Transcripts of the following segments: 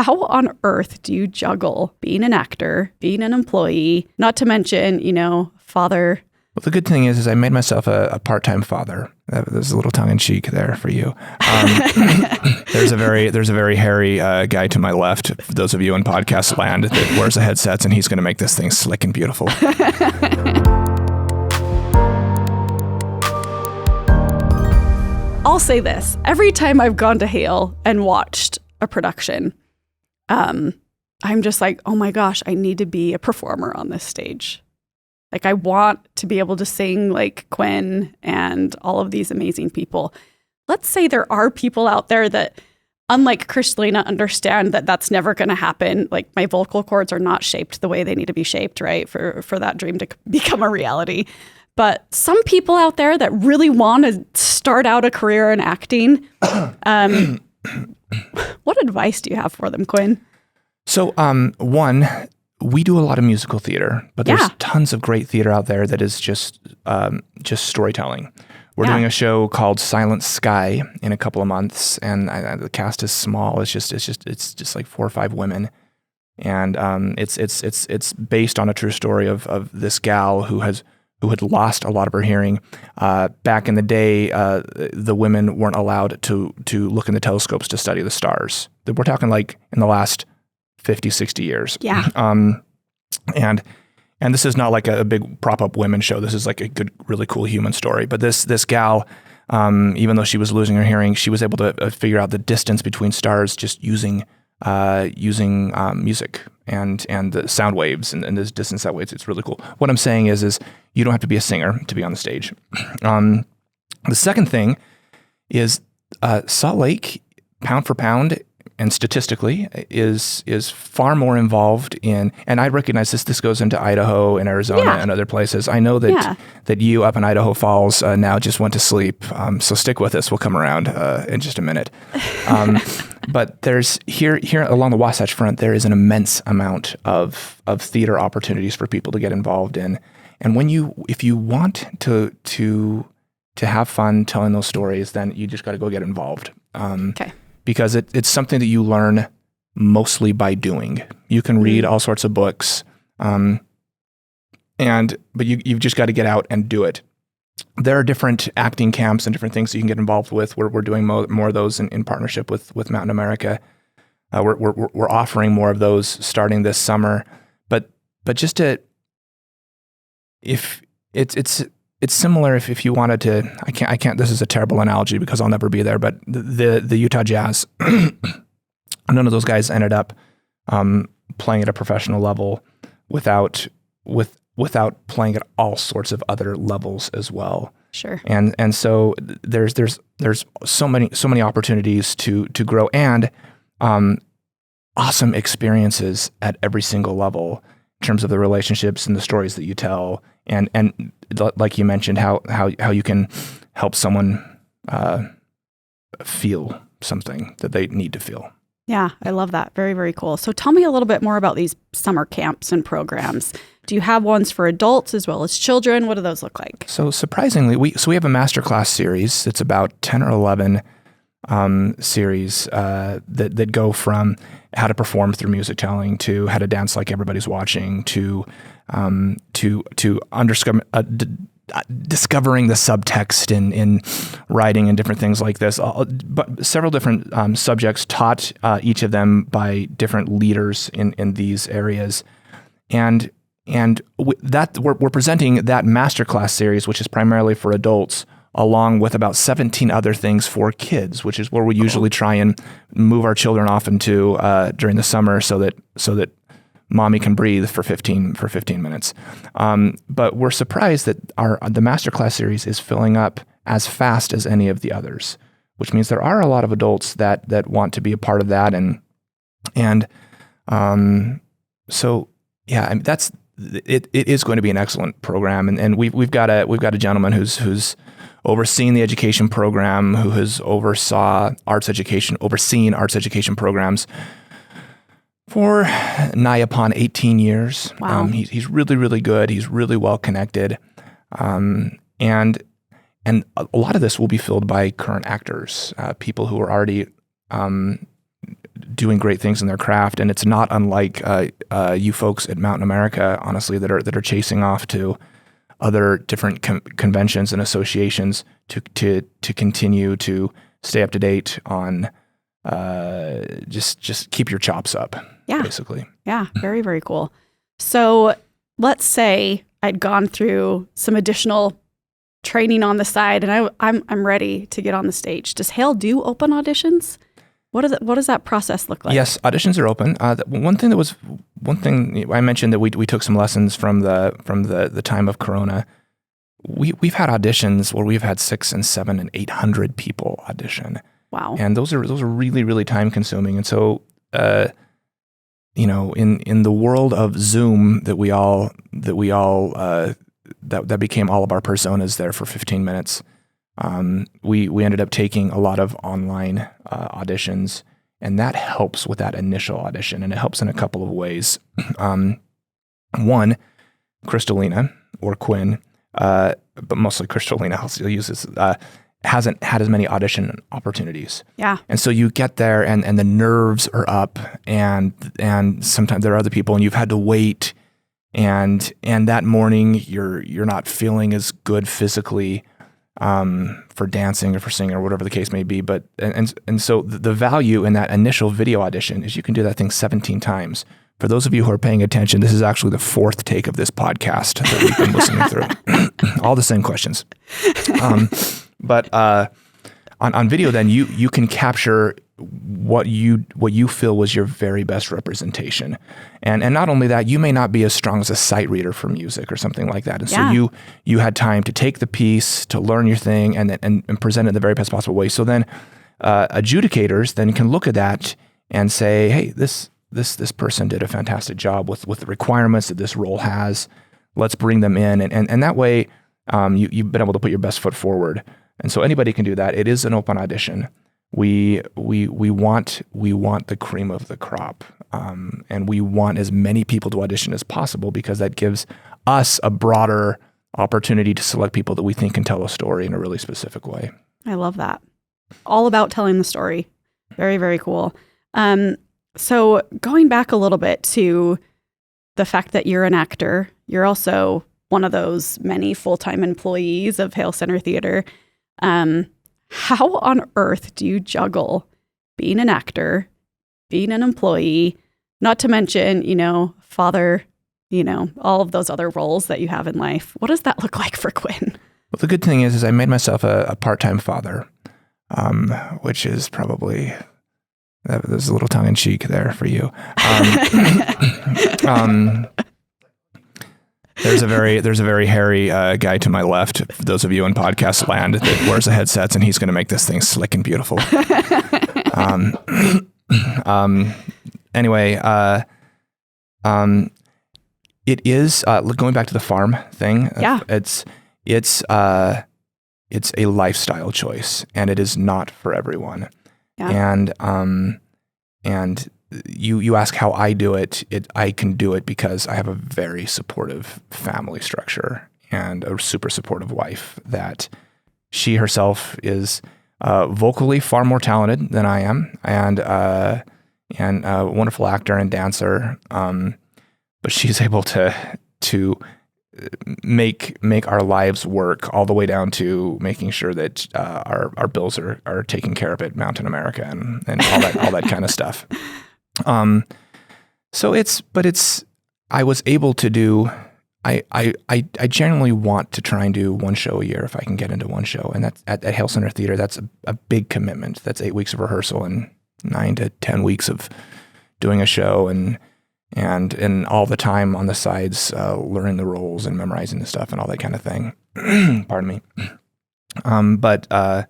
how on earth do you juggle being an actor, being an employee, not to mention, father? Well, the good thing is I made myself a part-time father. There's a little tongue-in-cheek there for you. There's a very hairy guy to my left, for those of you in podcast land, that wears a headset, and he's going to make this thing slick and beautiful. I'll say this. Every time I've gone to Hale and watched a production, I'm just like, oh my gosh, I need to be a performer on this stage. Like, I want to be able to sing like Quinn and all of these amazing people. Let's say there are people out there that, unlike Kristalina, understand that that's never going to happen. Like, my vocal cords are not shaped the way they need to be shaped, right? For that dream to become a reality. But some people out there that really want to start out a career in acting, what advice do you have for them, Quinn? So, one, we do a lot of musical theater, but there's tons of great theater out there that is just storytelling. We're doing a show called Silent Sky in a couple of months, and the cast is small. It's just like 4 or 5 women, and it's based on a true story of this gal who had lost a lot of her hearing. Back in the day, the women weren't allowed to look in the telescopes to study the stars. We're talking like in the last 50, 60 years. Yeah. And this is not like a big prop up women show. This is like a good, really cool human story. But this gal, even though she was losing her hearing, she was able to figure out the distance between stars just using music and the sound waves and this distance that waves. It's really cool. What I'm saying is you don't have to be a singer to be on the stage. The second thing is Salt Lake, pound for pound, and statistically is far more involved in, and I recognize this goes into Idaho and Arizona and other places. I know that you up in Idaho Falls now just went to sleep, so stick with us. We'll come around in just a minute. But there's here along the Wasatch Front, there is an immense amount of theater opportunities for people to get involved in. And if you want to have fun telling those stories, then you just got to go get involved. Okay. Because it's something that you learn mostly by doing. You can read all sorts of books, but you've just got to get out and do it. There are different acting camps and different things that you can get involved with. We're doing more of those in partnership with Mountain America. We're offering more of those starting this summer. But just if it's similar if you wanted to, I can't, this is a terrible analogy because I'll never be there, but the Utah Jazz, none of those guys ended up playing at a professional level without playing at all sorts of other levels as well. Sure. And so there's so many opportunities to grow and awesome experiences at every single level in terms of the relationships and the stories that you tell. And like you mentioned, how you can help someone feel something that they need to feel. Yeah, I love that. Very, very cool. So tell me a little bit more about these summer camps and programs. Do you have ones for adults as well as children? What do those look like? So surprisingly, we have a masterclass series. It's about 10 or 11 series that go from how to perform through music telling to how to dance like everybody's watching to discovering the subtext in writing and different things like this. But several different subjects taught, each of them by different leaders in these areas, and we're presenting that masterclass series, which is primarily for adults, along with about 17 other things for kids, which is where we usually try and move our children off into during the summer so that mommy can breathe for 15 minutes. But we're surprised that the masterclass series is filling up as fast as any of the others, which means there are a lot of adults that want to be a part of that. So yeah, I mean, it is going to be an excellent program. And we've got a gentleman who's overseeing the education program, who has overseen arts education programs for nigh upon 18 years. Wow. He's really, really good. He's really well connected. And a lot of this will be filled by current actors, people who are already doing great things in their craft. And it's not unlike you folks at Mountain America, honestly, that are chasing off to other different conventions and associations to continue to stay up to date on just keep your chops up, basically. Yeah, very, very cool. So let's say I'd gone through some additional training on the side and I'm ready to get on the stage. Does Hale do open auditions? What does that process look like? Yes, auditions are open. One thing I mentioned that we took some lessons from the time of Corona. We've had auditions where we've had 600 and 700 and 800 people audition. Wow. And those are really, really time consuming. And so, in the world of Zoom that became all of our personas there for 15 minutes. We ended up taking a lot of online auditions, and that helps with that initial audition, and it helps in a couple of ways. One, Crystalina or Quinn, but mostly Crystalina, I'll use this, hasn't had as many audition opportunities. Yeah. And so you get there and the nerves are up and sometimes there are other people and you've had to wait and that morning you're not feeling as good physically for dancing or for singing or whatever the case may be. But and so the value in that initial video audition is you can do that thing 17 times. For those of you who are paying attention, this is actually the 4th take of this podcast that we've been listening through. All the same questions. But on video, then you can capture what you feel was your very best representation, and not only that, you may not be as strong as a sight reader for music or something like that, and so you had time to take the piece, to learn your thing, and present it in the very best possible way. So then adjudicators then can look at that and say, hey, this person did a fantastic job with the requirements that this role has. Let's bring them in, and that way you've been able to put your best foot forward. And so anybody can do that. It is an open audition. We want the cream of the crop, and we want as many people to audition as possible because that gives us a broader opportunity to select people that we think can tell a story in a really specific way. I love that. All about telling the story. Very, very cool. So going back a little bit to the fact that you're an actor, you're also one of those many full-time employees of Hale Center Theater. How on earth do you juggle being an actor, being an employee, not to mention, father, all of those other roles that you have in life? What does that look like for Quinn? Well, the good thing is I made myself a part-time father, which is probably, there's a little tongue-in-cheek there for you. There's a very hairy guy to my left, for those of you in podcast land, that wears a headset, and he's going to make this thing slick and beautiful. Anyway, it is going back to the farm thing. Yeah. It's a lifestyle choice, and it is not for everyone. Yeah. And you ask how I do it. I can do it because I have a very supportive family structure and a super supportive wife that she herself is vocally far more talented than I am, and a wonderful actor and dancer. But she's able to make our lives work all the way down to making sure that our bills are taken care of at Mountain America and all that kind of stuff. I was able to do, I generally want to try and do one show a year if I can get into one show. And that's at Hale Center Theater, that's a big commitment. That's 8 weeks of rehearsal and 9 to 10 weeks of doing a show and all the time on the sides, learning the roles and memorizing the stuff and all that kind of thing. Pardon me. I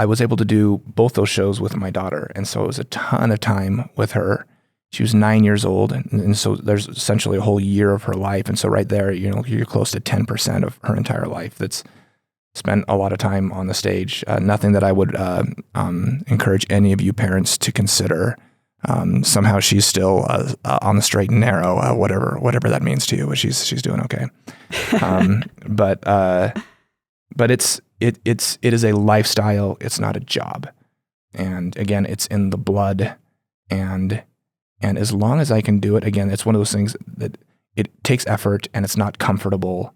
was able to do both those shows with my daughter. And so it was a ton of time with her. She was 9 years old. And so there's essentially a whole year of her life. And so right there, you're close to 10% of her entire life that's spent a lot of time on the stage. Nothing that I would encourage any of you parents to consider. Somehow she's still on the straight and narrow, whatever that means to you, but she's doing okay. but it is a lifestyle. It's not a job. And again, it's in the blood. And as long as I can do it, again, it's one of those things that it takes effort and it's not comfortable.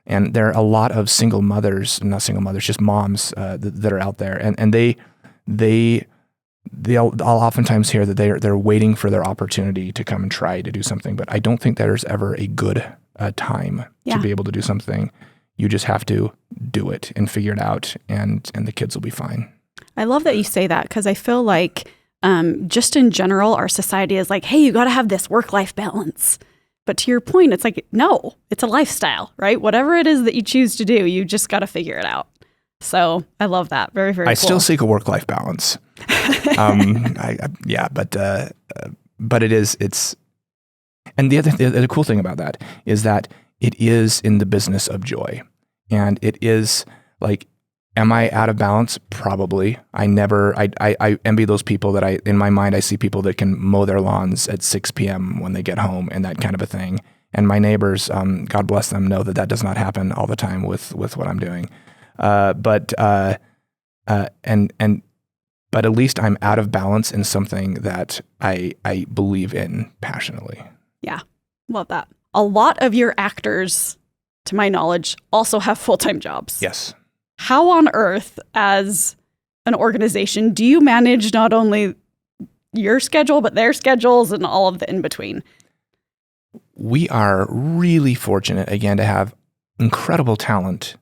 And there are a lot of single mothers, not single mothers, just moms that are out there. And I'll oftentimes hear that they're waiting for their opportunity to come and try to do something. But I don't think there's ever a good time to be able to do something. You just have to do it and figure it out, and the kids will be fine. I love that you say that, because I feel like just in general, our society is like, hey, you got to have this work-life balance. But to your point, it's like, no, it's a lifestyle, right? Whatever it is that you choose to do, you just got to figure it out. So I love that. Very, very cool. I still seek a work-life balance. But it's, and the other cool thing about that is that it is in the business of joy. And it is like, am I out of balance? Probably. I envy those people that in my mind, I see people that can mow their lawns at 6 p.m. when they get home and that kind of a thing. And my neighbors, God bless them, know that does not happen all the time with what I'm doing. But at least I'm out of balance in something that I believe in passionately. Yeah, love that. A lot of your actors, to my knowledge, also have full-time jobs. Yes. How on earth, as an organization, do you manage not only your schedule, but their schedules and all of the in-between? We are really fortunate, again, to have incredible talent.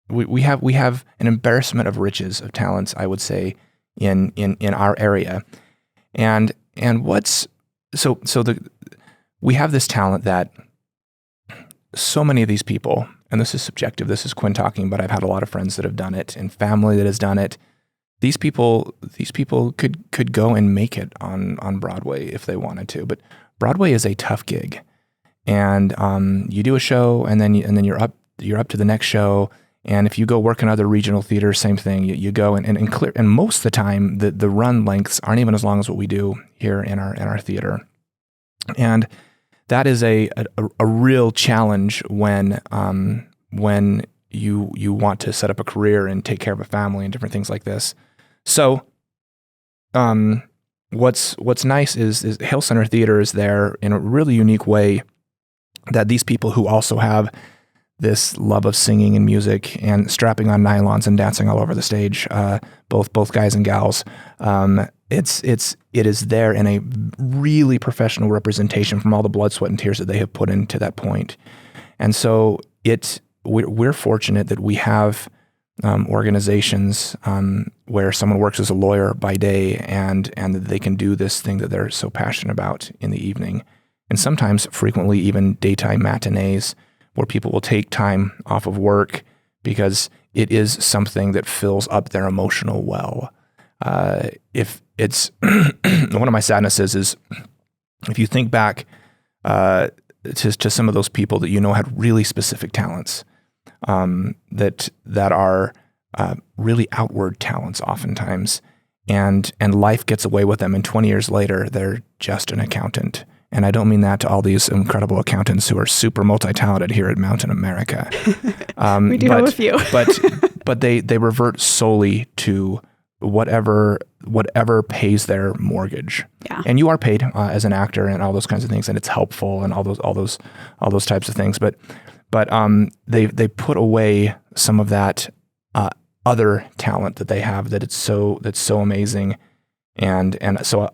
We have an embarrassment of riches of talents, I would say, in our area. And we have this talent that so many of these people, and this is subjective, this is Quinn talking, but I've had a lot of friends that have done it and family that has done it. These people could go and make it on Broadway if they wanted to, but Broadway is a tough gig. And you do a show and then you're up to the next show. And if you go work in other regional theaters, same thing. You go and most of the time the run lengths aren't even as long as what we do here in our theater. And that is a real challenge when you want to set up a career and take care of a family and different things like this. So, what's nice is Hale Center Theater is there in a really unique way, that these people who also have this love of singing and music and strapping on nylons and dancing all over the stage, both guys and gals. It is there in a really professional representation from all the blood, sweat, and tears that they have put into that point. And so we're fortunate that we have organizations where someone works as a lawyer by day and they can do this thing that they're so passionate about in the evening. And sometimes, frequently, even daytime matinees where people will take time off of work because it is something that fills up their emotional well. If it's one of my sadnesses is if you think back to some of those people that had really specific talents, that are really outward talents oftentimes, and life gets away with them, and 20 years later they're just an accountant. And I don't mean that to all these incredible accountants who are super multi-talented here at Mountain America. We do have a few. but they revert solely to whatever pays their mortgage. Yeah. And you are paid as an actor and all those kinds of things, and it's helpful and all those types of things. But they put away some of that other talent that they have that's so amazing, and so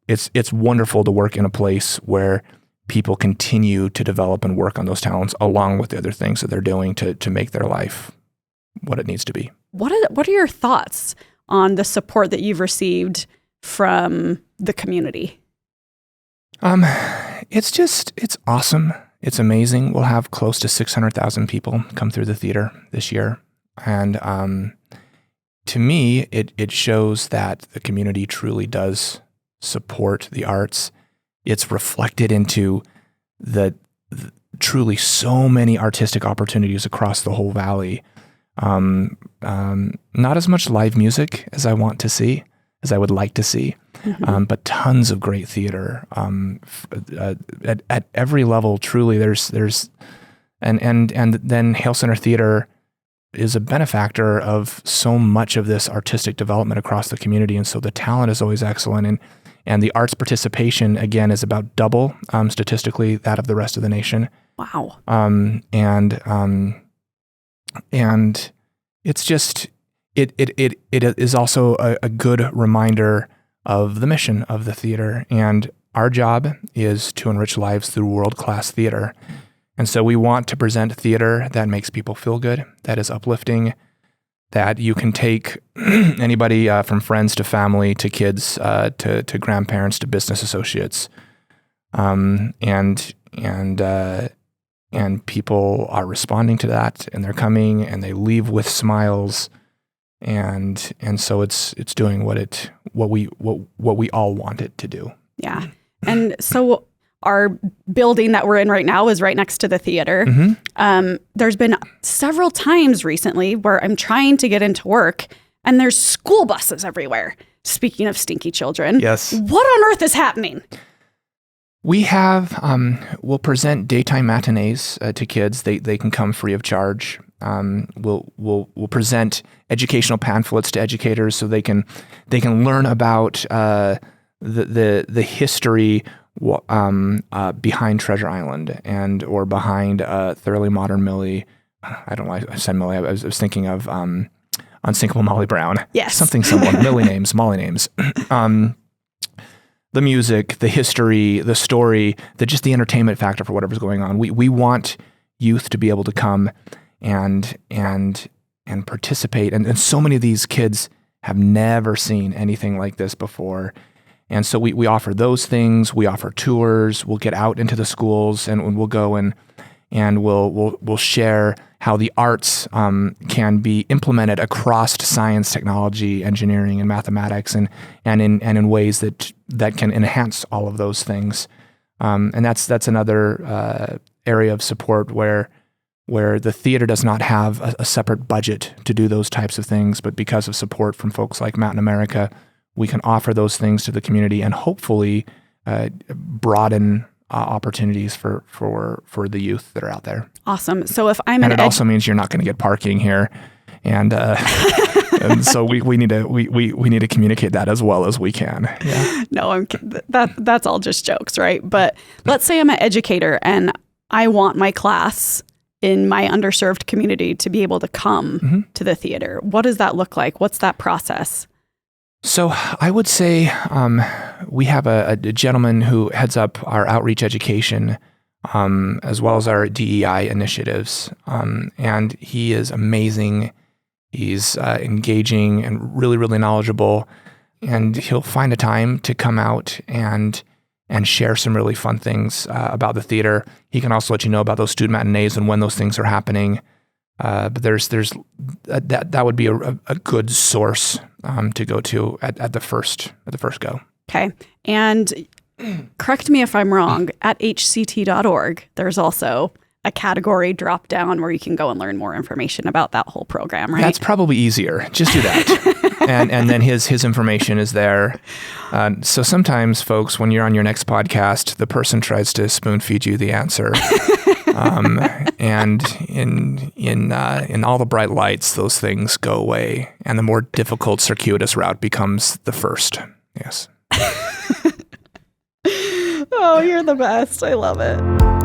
it's wonderful to work in a place where people continue to develop and work on those talents along with the other things that they're doing to make their life what it needs to be. What are your thoughts on the support that you've received from the community? It's awesome. It's amazing. We'll have close to 600,000 people come through the theater this year. And to me, it shows that the community truly does support the arts. It's reflected into the truly so many artistic opportunities across the whole valley. Not as much live music as I want to see, as I would like to see, but tons of great theater at every level. Truly, there's and then Hale Center Theater is a benefactor of so much of this artistic development across the community. And so the talent is always excellent. And the arts participation, again, is about double statistically that of the rest of the nation. Wow. And it's just, it is also a good reminder of the mission of the theater. And our job is to enrich lives through world-class theater. And so we want to present theater that makes people feel good, that is uplifting, that you can take anybody from friends to family to kids to grandparents to business associates, and people are responding to that, and they're coming and they leave with smiles, and so it's doing what we all want it to do. Yeah, and so our building that we're in right now is right next to the theater. There's been several times recently where I'm trying to get into work and there's school buses everywhere. Speaking of stinky children. Yes. What on earth is happening? We have, we'll present daytime matinees to kids. They can come free of charge. We'll present educational pamphlets to educators so they can learn about the history behind Treasure Island or behind Thoroughly Modern Millie. I don't know why I said Millie. I was thinking of Unsinkable Molly Brown. Yes. Something similar. Millie names, Molly names. The music, the history, the story, just the entertainment factor for whatever's going on. We want youth to be able to come and participate. And so many of these kids have never seen anything like this before. And so we offer those things. We offer tours. We'll get out into the schools and we'll go and we'll share how the arts can be implemented across science, technology, engineering, and mathematics, and in ways that can enhance all of those things. And that's another area of support where the theater does not have a separate budget to do those types of things, but because of support from folks like Mountain America, we can offer those things to the community and hopefully broaden opportunities for the youth that are out there. Awesome. So if I'm it also means you're not going to get parking here, and and so we need to communicate that as well as we can. Yeah. No, that's all just jokes, right? But let's say I'm an educator and I want my class in my underserved community to be able to come to the theater. What does that look like? What's that process? So I would say we have a gentleman who heads up our outreach education as well as our DEI initiatives. And he is amazing. He's engaging and really, really knowledgeable. And he'll find a time to come out and share some really fun things about the theater. He can also let you know about those student matinees and when those things are happening. But there's that would be a good source to go to at the first go. Okay, and correct me if I'm wrong. At hct.org, there's also a category drop down where you can go and learn more information about that whole program. Right? That's probably easier. Just do that, and then his information is there. So sometimes, folks, when you're on your next podcast, the person tries to spoon feed you the answer. And in all the bright lights, those things go away, and the more difficult, circuitous route becomes the first. Yes. Oh, you're the best. I love it.